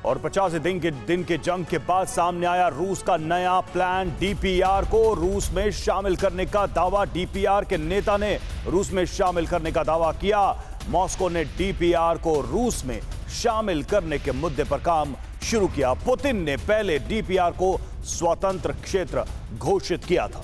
और 50 दिन के जंग के बाद सामने आया रूस का नया प्लान। डीपीआर को रूस में शामिल करने का दावा। डीपीआर के नेता ने रूस में शामिल करने का दावा किया। मॉस्को ने डीपीआर को रूस में शामिल करने के मुद्दे पर काम शुरू किया। पुतिन ने पहले डीपीआर को स्वतंत्र क्षेत्र घोषित किया था।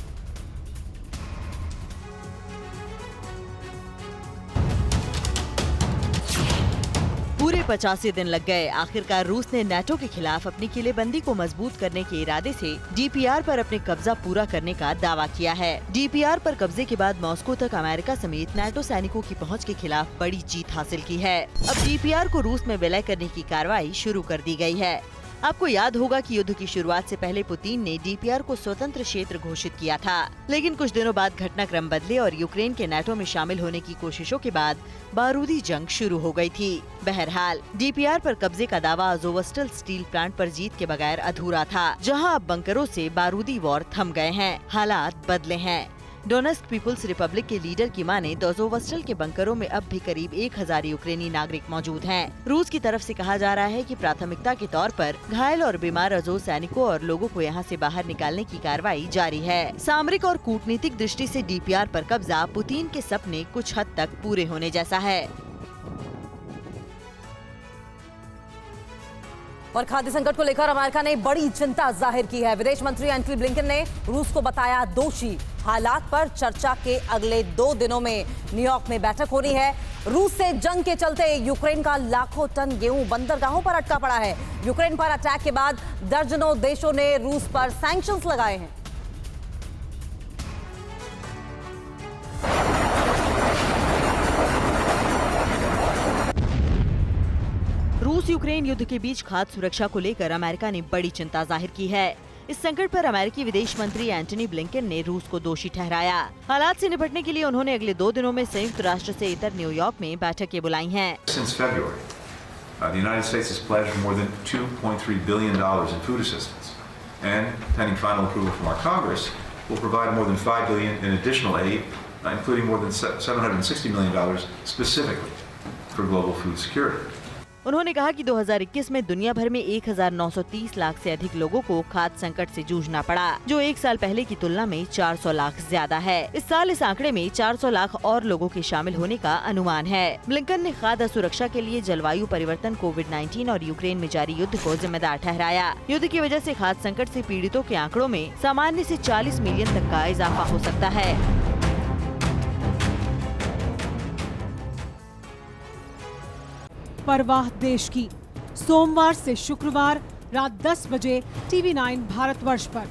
पूरे 85 दिन लग गए। आखिरकार रूस ने नाटो के खिलाफ अपनी किलेबंदी को मजबूत करने के इरादे से डीपीआर पर अपने कब्जा पूरा करने का दावा किया है। डीपीआर पर कब्जे के बाद मॉस्को तक अमेरिका समेत नाटो सैनिकों की पहुंच के खिलाफ बड़ी जीत हासिल की है। अब डीपीआर को रूस में विलय करने की कार्रवाई शुरू कर दी गई है। आपको याद होगा कि युद्ध की शुरुआत से पहले पुतिन ने डीपीआर को स्वतंत्र क्षेत्र घोषित किया था, लेकिन कुछ दिनों बाद घटनाक्रम बदले और यूक्रेन के नाटो में शामिल होने की कोशिशों के बाद बारूदी जंग शुरू हो गई थी। बहरहाल डीपीआर पर कब्जे का दावा अज़ोवस्टल स्टील प्लांट पर जीत के बगैर अधूरा था, जहां अब बंकरों से बारूदी वॉर थम गए हैं। हालात बदले हैं। डोनेस्क पीपुल्स रिपब्लिक के लीडर की माने तो अज़ोवस्टल के बंकरों में अब भी करीब 1000 यूक्रेनी नागरिक मौजूद हैं। रूस की तरफ से कहा जा रहा है कि प्राथमिकता के तौर पर घायल और बीमार अज़ो सैनिकों और लोगों को यहां से बाहर निकालने की कार्रवाई जारी है। सामरिक और कूटनीतिक दृष्टि से डीपीआर पर कब्जा पुतिन के सपने कुछ हद तक पूरे होने जैसा है। और खाद्य संकट को लेकर अमेरिका ने बड़ी चिंता जाहिर की है। विदेश मंत्री एंटनी ब्लिंकन ने रूस को बताया दोषी। हालात पर चर्चा के अगले 2 दिनों में न्यूयॉर्क में बैठक होनी है। रूस से जंग के चलते यूक्रेन का लाखों टन गेहूं बंदरगाहों पर अटका पड़ा है। यूक्रेन पर अटैक के बाद दर्जनों देशों ने रूस पर सैंक्शंस लगाए हैं। रूस यूक्रेन युद्ध के बीच खाद्य सुरक्षा को लेकर अमेरिका ने बड़ी चिंता जाहिर की है। इस संकट पर अमेरिकी विदेश मंत्री एंटनी ब्लिंकन ने रूस को दोषी ठहराया। हालात से निपटने के लिए उन्होंने अगले 2 दिनों में संयुक्त राष्ट्र से इतर न्यूयॉर्क में बैठकें बुलाई हैं। Since February, the United States has pledged more than $2.3 billion in food assistance, and pending final approval from our Congress, will provide more than $5 billion in additional aid, including more than $760 million specifically for global food security. उन्होंने कहा कि 2021 में दुनिया भर में 1930 लाख से अधिक लोगों को खाद्य संकट से जूझना पड़ा, जो 1 साल पहले की तुलना में 400 लाख ज्यादा है। इस साल इस आंकड़े में 400 लाख और लोगों के शामिल होने का अनुमान है। ब्लिंकन ने खाद्य सुरक्षा के लिए जलवायु परिवर्तन, कोविड-19 और यूक्रेन में जारी युद्ध को जिम्मेदार ठहराया। युद्ध की वजह से खाद्य संकट से पीड़ितों के आंकड़ों में सामान्य से 40 मिलियन तक का इजाफा हो सकता है। परवाह देश की, सोमवार से शुक्रवार रात 10 बजे TV9 भारतवर्ष पर।